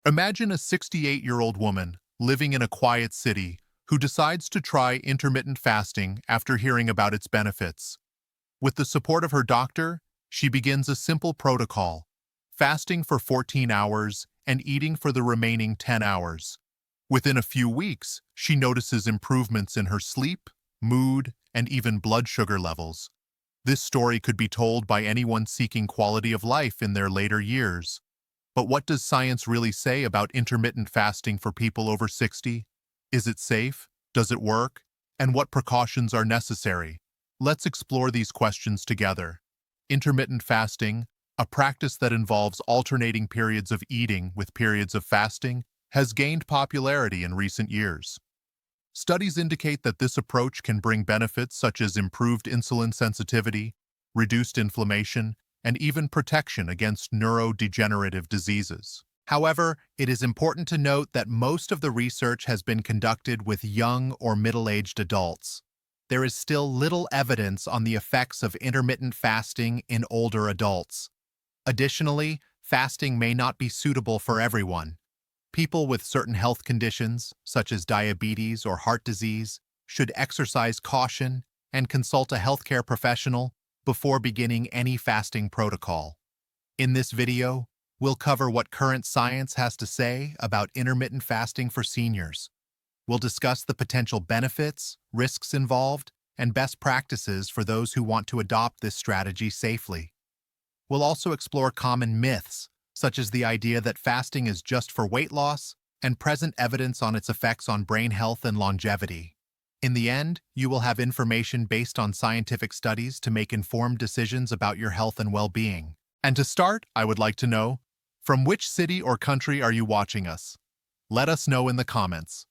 Imagine a 68-year-old woman living in a quiet city who decides to try intermittent fasting after hearing about its benefits. With the support of her doctor, she begins a simple protocol, fasting for 14 hours and eating for the remaining 10 hours. Within a few weeks, she notices improvements in her sleep, mood, and even blood sugar levels. This story could be told by anyone seeking quality of life in their later years. But what does science really say about intermittent fasting for people over 60? Is it safe? Does it work? And what precautions are necessary? Let's explore these questions together. Intermittent fasting, a practice that involves alternating periods of eating with periods of fasting, has gained popularity in recent years. Studies indicate that this approach can bring benefits such as improved insulin sensitivity, reduced inflammation, and even protection against neurodegenerative diseases. However, it is important to note that most of the research has been conducted with young or middle-aged adults. There is still little evidence on the effects of intermittent fasting in older adults. Additionally, fasting may not be suitable for everyone. People with certain health conditions, such as diabetes or heart disease, should exercise caution and consult a healthcare professional before beginning any fasting protocol. In this video, we'll cover what current science has to say about intermittent fasting for seniors. We'll discuss the potential benefits, risks involved, and best practices for those who want to adopt this strategy safely. We'll also explore common myths, such as the idea that fasting is just for weight loss, and present evidence on its effects on brain health and longevity. In the end, you will have information based on scientific studies to make informed decisions about your health and well-being. And to start, I would like to know, from which city or country are you watching us? Let us know in the comments.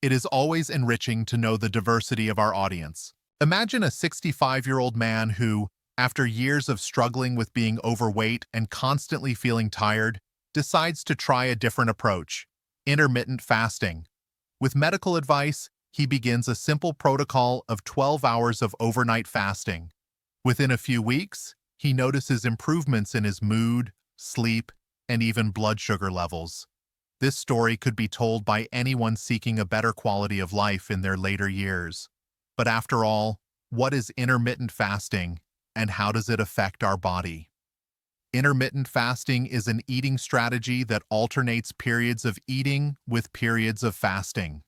It is always enriching to know the diversity of our audience. Imagine a 65-year-old man who, after years of struggling with being overweight and constantly feeling tired, decides to try a different approach: intermittent fasting. With medical advice, he begins a simple protocol of 12 hours of overnight fasting. Within a few weeks, he notices improvements in his mood, sleep, and even blood sugar levels. This story could be told by anyone seeking a better quality of life in their later years. But after all, what is intermittent fasting, and how does it affect our body? Intermittent fasting is an eating strategy that alternates periods of eating with periods of fasting.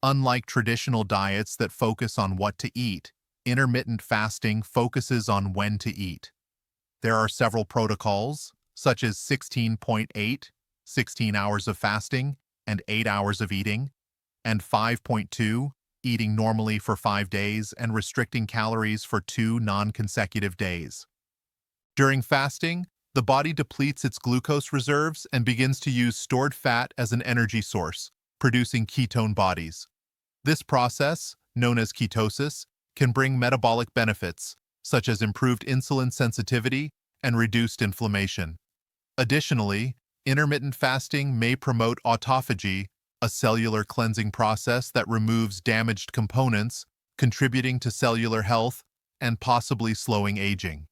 Unlike traditional diets that focus on what to eat, intermittent fasting focuses on when to eat. There are several protocols, such as 16.8, 16 hours of fasting and 8 hours of eating, and 5.2, eating normally for 5 days and restricting calories for 2 non-consecutive days. During fasting, the body depletes its glucose reserves and begins to use stored fat as an energy source, producing ketone bodies. This process, known as ketosis, can bring metabolic benefits, such as improved insulin sensitivity and reduced inflammation. Additionally, intermittent fasting may promote autophagy, a cellular cleansing process that removes damaged components, contributing to cellular health and possibly slowing aging.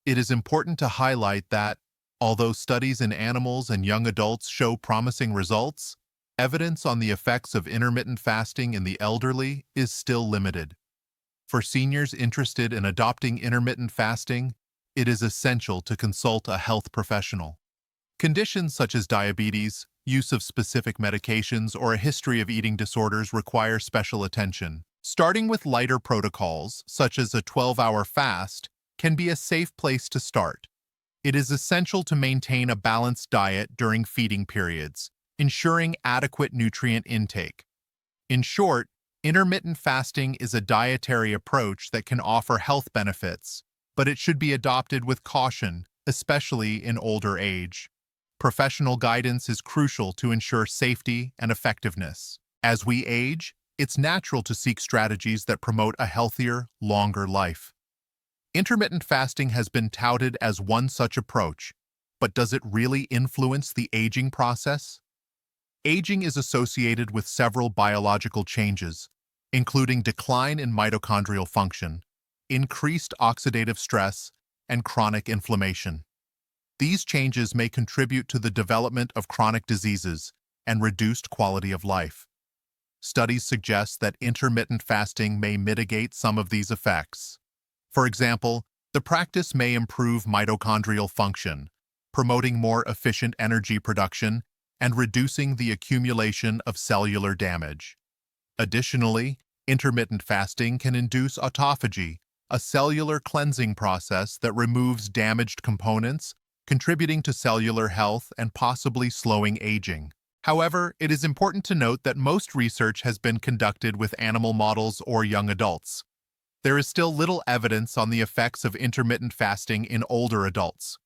It is important to highlight that, although studies in animals and young adults show promising results, evidence on the effects of intermittent fasting in the elderly is still limited. For seniors interested in adopting intermittent fasting, it is essential to consult a health professional. Conditions such as diabetes, use of specific medications, or a history of eating disorders require special attention. Starting with lighter protocols, such as a 12-hour fast, can be a safe place to start. It is essential to maintain a balanced diet during feeding periods, ensuring adequate nutrient intake. In short, intermittent fasting is a dietary approach that can offer health benefits, but it should be adopted with caution, especially in older age. Professional guidance is crucial to ensure safety and effectiveness. As we age, it's natural to seek strategies that promote a healthier, longer life. Intermittent fasting has been touted as one such approach, but does it really influence the aging process? Aging is associated with several biological changes, including decline in mitochondrial function, increased oxidative stress, and chronic inflammation. These changes may contribute to the development of chronic diseases and reduced quality of life. Studies suggest that intermittent fasting may mitigate some of these effects. For example, the practice may improve mitochondrial function, promoting more efficient energy production and reducing the accumulation of cellular damage. Additionally, intermittent fasting can induce autophagy, a cellular cleansing process that removes damaged components, contributing to cellular health and possibly slowing aging. However, it is important to note that most research has been conducted with animal models or young adults. There is still little evidence on the effects of intermittent fasting in older adults.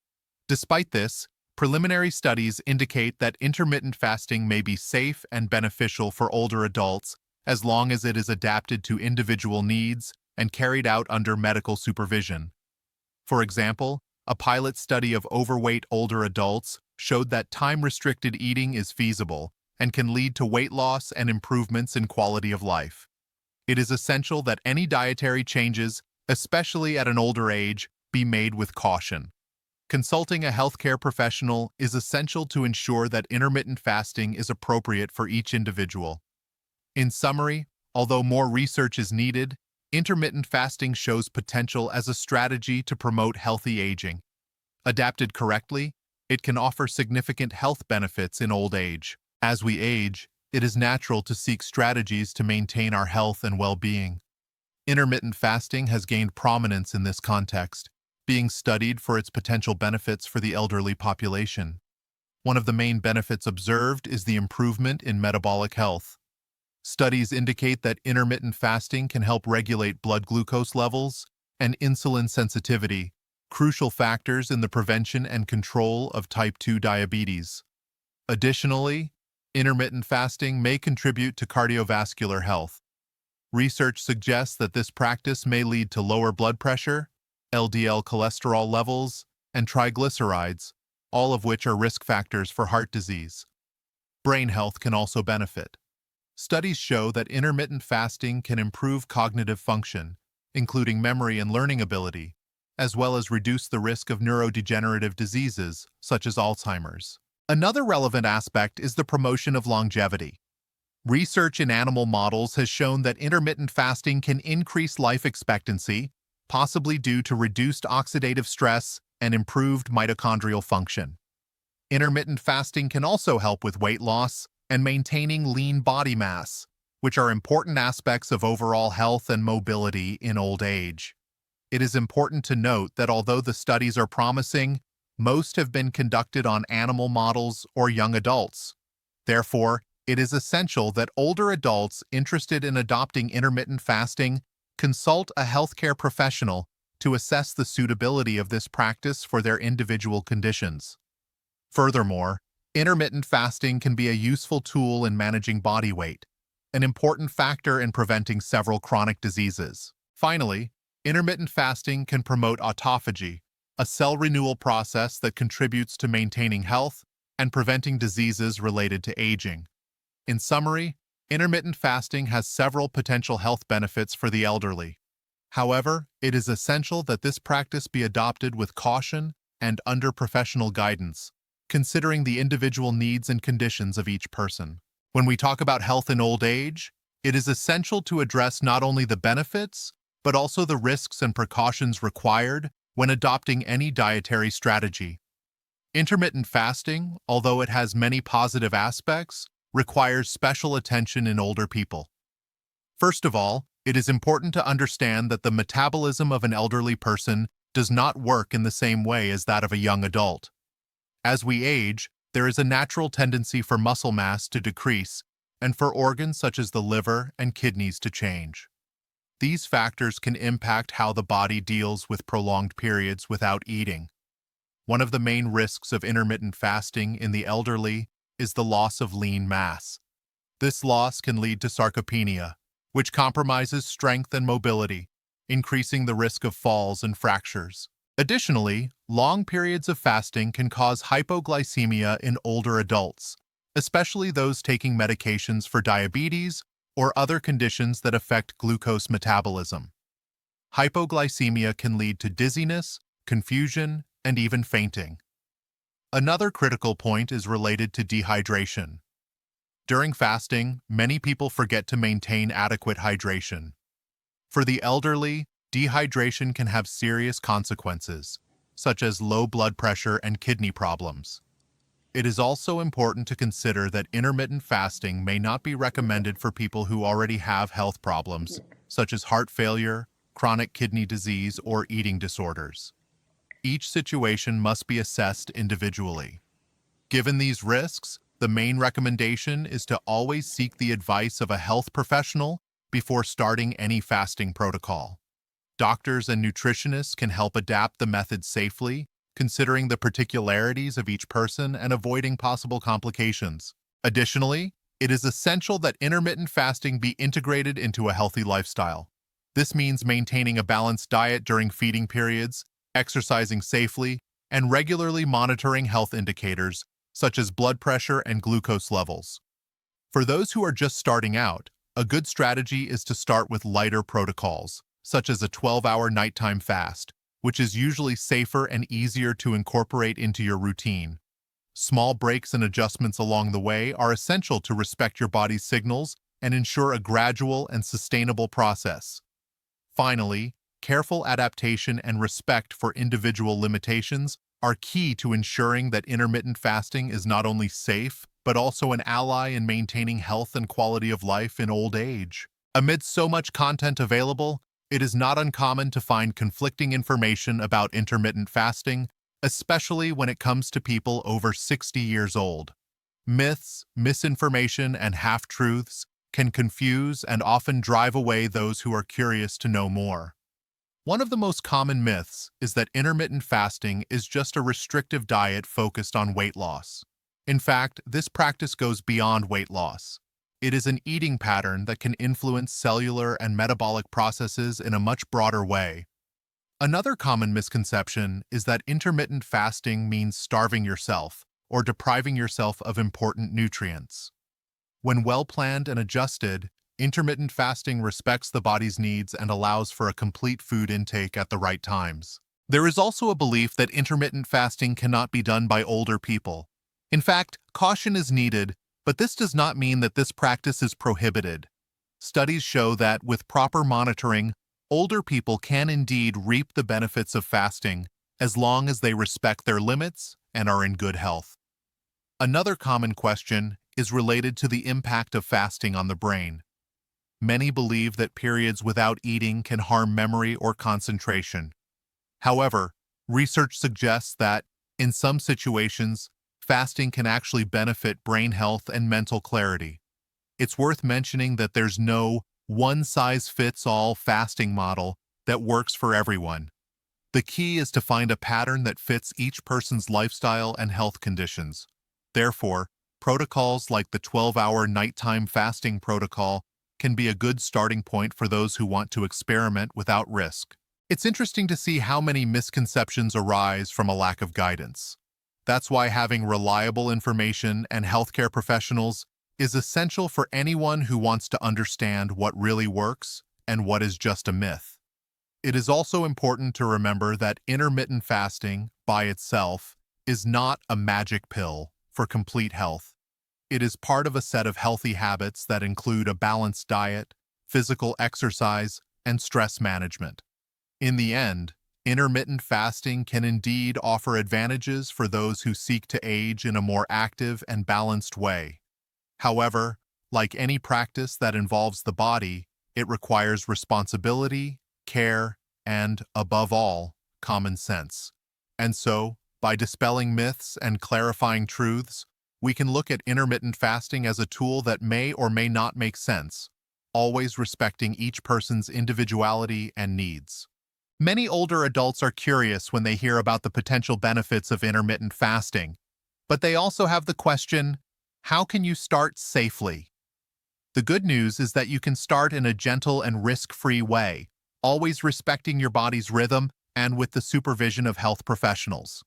Despite this, preliminary studies indicate that intermittent fasting may be safe and beneficial for older adults as long as it is adapted to individual needs and carried out under medical supervision. For example, a pilot study of overweight older adults showed that time-restricted eating is feasible and can lead to weight loss and improvements in quality of life. It is essential that any dietary changes, especially at an older age, be made with caution. Consulting a healthcare professional is essential to ensure that intermittent fasting is appropriate for each individual. In summary, although more research is needed, intermittent fasting shows potential as a strategy to promote healthy aging. Adapted correctly, it can offer significant health benefits in old age. As we age, it is natural to seek strategies to maintain our health and well-being. Intermittent fasting has gained prominence in this context, being studied for its potential benefits for the elderly population. One of the main benefits observed is the improvement in metabolic health. Studies indicate that intermittent fasting can help regulate blood glucose levels and insulin sensitivity, crucial factors in the prevention and control of type 2 diabetes. Additionally, intermittent fasting may contribute to cardiovascular health. Research suggests that this practice may lead to lower blood pressure, LDL cholesterol levels, and triglycerides, all of which are risk factors for heart disease. Brain health can also benefit. Studies show that intermittent fasting can improve cognitive function, including memory and learning ability, as well as reduce the risk of neurodegenerative diseases, such as Alzheimer's. Another relevant aspect is the promotion of longevity. Research in animal models has shown that intermittent fasting can increase life expectancy, possibly due to reduced oxidative stress and improved mitochondrial function. Intermittent fasting can also help with weight loss and maintaining lean body mass, which are important aspects of overall health and mobility in old age. It is important to note that although the studies are promising, most have been conducted on animal models or young adults. Therefore, it is essential that older adults interested in adopting intermittent fasting consult a healthcare professional to assess the suitability of this practice for their individual conditions. Furthermore, intermittent fasting can be a useful tool in managing body weight, an important factor in preventing several chronic diseases. Finally, intermittent fasting can promote autophagy, a cell renewal process that contributes to maintaining health and preventing diseases related to aging. In summary, intermittent fasting has several potential health benefits for the elderly. However, it is essential that this practice be adopted with caution and under professional guidance, considering the individual needs and conditions of each person. When we talk about health in old age, it is essential to address not only the benefits, but also the risks and precautions required when adopting any dietary strategy. Intermittent fasting, although it has many positive aspects, requires special attention in older people. First of all, it is important to understand that the metabolism of an elderly person does not work in the same way as that of a young adult. As we age, there is a natural tendency for muscle mass to decrease and for organs such as the liver and kidneys to change. These factors can impact how the body deals with prolonged periods without eating. One of the main risks of intermittent fasting in the elderly is the loss of lean mass. This loss can lead to sarcopenia, which compromises strength and mobility, increasing the risk of falls and fractures. Additionally, long periods of fasting can cause hypoglycemia in older adults, especially those taking medications for diabetes or other conditions that affect glucose metabolism. Hypoglycemia can lead to dizziness, confusion, and even fainting. Another critical point is related to dehydration. During fasting, many people forget to maintain adequate hydration. For the elderly, dehydration can have serious consequences, such as low blood pressure and kidney problems. It is also important to consider that intermittent fasting may not be recommended for people who already have health problems, such as heart failure, chronic kidney disease, or eating disorders. Each situation must be assessed individually. Given these risks, the main recommendation is to always seek the advice of a health professional before starting any fasting protocol. Doctors and nutritionists can help adapt the method safely, considering the particularities of each person and avoiding possible complications. Additionally, it is essential that intermittent fasting be integrated into a healthy lifestyle. This means maintaining a balanced diet during feeding periods, exercising safely, and regularly monitoring health indicators such as blood pressure and glucose levels. For those who are just starting out, a good strategy is to start with lighter protocols, such as a 12-hour nighttime fast, which is usually safer and easier to incorporate into your routine. Small breaks and adjustments along the way are essential to respect your body's signals and ensure a gradual and sustainable process. Finally, careful adaptation and respect for individual limitations are key to ensuring that intermittent fasting is not only safe, but also an ally in maintaining health and quality of life in old age. Amidst so much content available, it is not uncommon to find conflicting information about intermittent fasting, especially when it comes to people over 60 years old. Myths, misinformation, and half-truths can confuse and often drive away those who are curious to know more. One of the most common myths is that intermittent fasting is just a restrictive diet focused on weight loss. In fact, this practice goes beyond weight loss. It is an eating pattern that can influence cellular and metabolic processes in a much broader way. Another common misconception is that intermittent fasting means starving yourself or depriving yourself of important nutrients. When well-planned and adjusted, intermittent fasting respects the body's needs and allows for a complete food intake at the right times. There is also a belief that intermittent fasting cannot be done by older people. In fact, caution is needed, but this does not mean that this practice is prohibited. Studies show that, with proper monitoring, older people can indeed reap the benefits of fasting as long as they respect their limits and are in good health. Another common question is related to the impact of fasting on the brain. Many believe that periods without eating can harm memory or concentration. However, research suggests that, in some situations, fasting can actually benefit brain health and mental clarity. It's worth mentioning that there's no one-size-fits-all fasting model that works for everyone. The key is to find a pattern that fits each person's lifestyle and health conditions. Therefore, protocols like the 12-hour nighttime fasting protocol can be a good starting point for those who want to experiment without risk. It's interesting to see how many misconceptions arise from a lack of guidance. That's why having reliable information and healthcare professionals is essential for anyone who wants to understand what really works and what is just a myth. It is also important to remember that intermittent fasting, by itself, is not a magic pill for complete health. It is part of a set of healthy habits that include a balanced diet, physical exercise, and stress management. In the end, intermittent fasting can indeed offer advantages for those who seek to age in a more active and balanced way. However, like any practice that involves the body, it requires responsibility, care, and, above all, common sense. And so, by dispelling myths and clarifying truths, we can look at intermittent fasting as a tool that may or may not make sense, always respecting each person's individuality and needs. Many older adults are curious when they hear about the potential benefits of intermittent fasting, but they also have the question, how can you start safely? The good news is that you can start in a gentle and risk-free way, always respecting your body's rhythm and with the supervision of health professionals.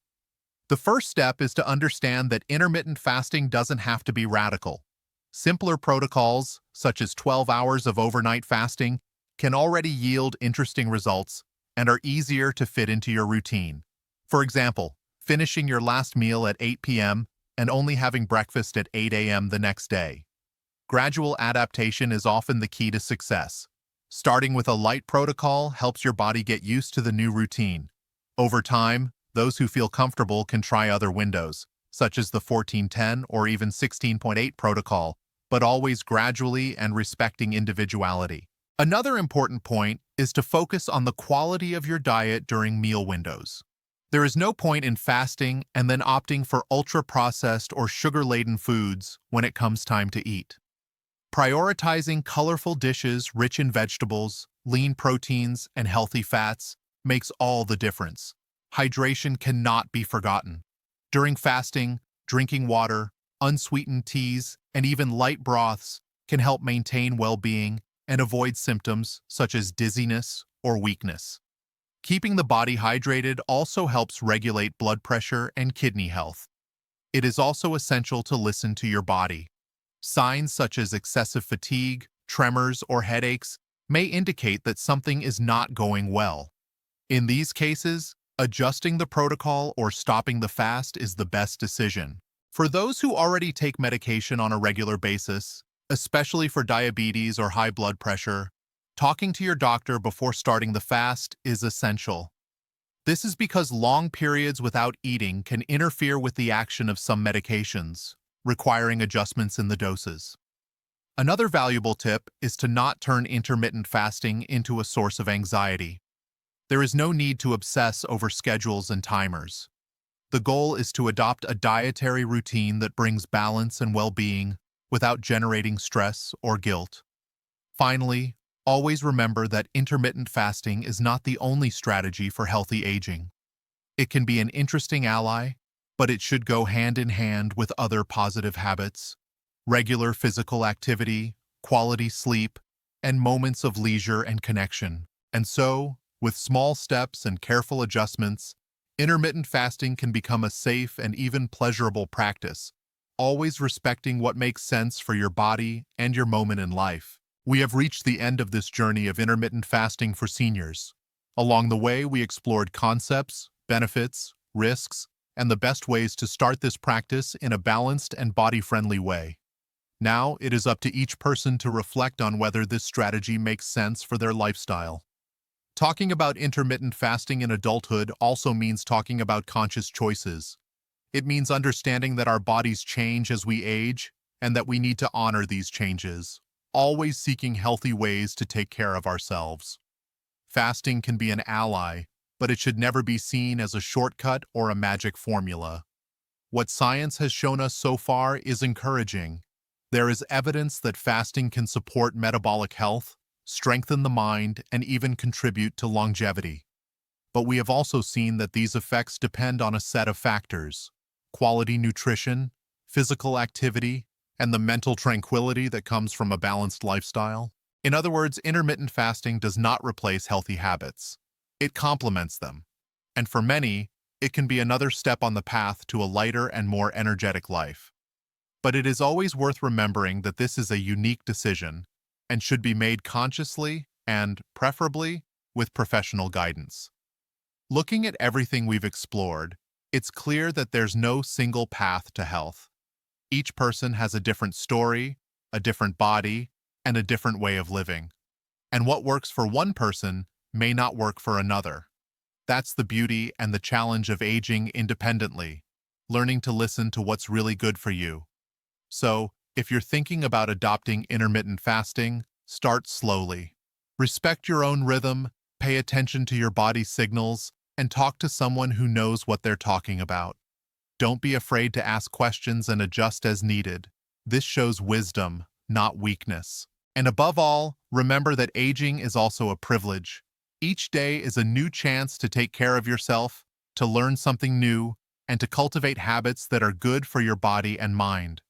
The first step is to understand that intermittent fasting doesn't have to be radical. Simpler protocols, such as 12 hours of overnight fasting, can already yield interesting results and are easier to fit into your routine. For example, finishing your last meal at 8 p.m. and only having breakfast at 8 a.m. the next day. Gradual adaptation is often the key to success. Starting with a light protocol helps your body get used to the new routine. Over time, those who feel comfortable can try other windows, such as the 14-10 or even 16.8 protocol, but always gradually and respecting individuality. Another important point is to focus on the quality of your diet during meal windows. There is no point in fasting and then opting for ultra-processed or sugar-laden foods when it comes time to eat. Prioritizing colorful dishes rich in vegetables, lean proteins, and healthy fats makes all the difference. Hydration cannot be forgotten. During fasting, drinking water, unsweetened teas, and even light broths can help maintain well-being and avoid symptoms such as dizziness or weakness. Keeping the body hydrated also helps regulate blood pressure and kidney health. It is also essential to listen to your body. Signs such as excessive fatigue, tremors, or headaches may indicate that something is not going well. In these cases, adjusting the protocol or stopping the fast is the best decision. For those who already take medication on a regular basis, especially for diabetes or high blood pressure, talking to your doctor before starting the fast is essential. This is because long periods without eating can interfere with the action of some medications, requiring adjustments in the doses. Another valuable tip is to not turn intermittent fasting into a source of anxiety. There is no need to obsess over schedules and timers. The goal is to adopt a dietary routine that brings balance and well-being without generating stress or guilt. Finally, always remember that intermittent fasting is not the only strategy for healthy aging. It can be an interesting ally, but it should go hand in hand with other positive habits, regular physical activity, quality sleep, and moments of leisure and connection. And so, with small steps and careful adjustments, intermittent fasting can become a safe and even pleasurable practice, always respecting what makes sense for your body and your moment in life. We have reached the end of this journey of intermittent fasting for seniors. Along the way, we explored concepts, benefits, risks, and the best ways to start this practice in a balanced and body-friendly way. Now, it is up to each person to reflect on whether this strategy makes sense for their lifestyle. Talking about intermittent fasting in adulthood also means talking about conscious choices. It means understanding that our bodies change as we age and that we need to honor these changes, always seeking healthy ways to take care of ourselves. Fasting can be an ally, but it should never be seen as a shortcut or a magic formula. What science has shown us so far is encouraging. There is evidence that fasting can support metabolic health, strengthen the mind, and even contribute to longevity. But we have also seen that these effects depend on a set of factors: quality nutrition, physical activity, and the mental tranquility that comes from a balanced lifestyle. In other words, intermittent fasting does not replace healthy habits. It complements them. And for many, it can be another step on the path to a lighter and more energetic life. But it is always worth remembering that this is a unique decision and should be made consciously and, preferably, with professional guidance. Looking at everything we've explored, it's clear that there's no single path to health. Each person has a different story, a different body, and a different way of living. And what works for one person may not work for another. That's the beauty and the challenge of aging independently, learning to listen to what's really good for you. So, if you're thinking about adopting intermittent fasting, start slowly. Respect your own rhythm, pay attention to your body's signals, and talk to someone who knows what they're talking about. Don't be afraid to ask questions and adjust as needed. This shows wisdom, not weakness. And above all, remember that aging is also a privilege. Each day is a new chance to take care of yourself, to learn something new, and to cultivate habits that are good for your body and mind.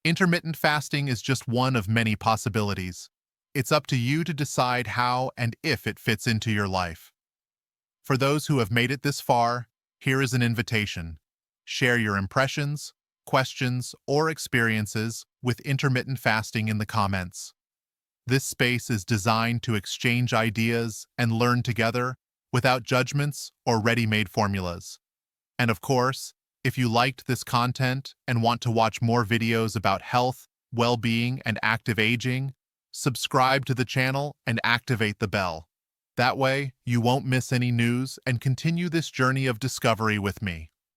Intermittent fasting is just one of many possibilities. It's up to you to decide how and if it fits into your life. For those who have made it this far, here is an invitation. Share your impressions, questions, or experiences with intermittent fasting in the comments. This space is designed to exchange ideas and learn together without judgments or ready-made formulas. And of course, if you liked this content and want to watch more videos about health, well-being, and active aging, subscribe to the channel and activate the bell. That way, you won't miss any news and continue this journey of discovery with me.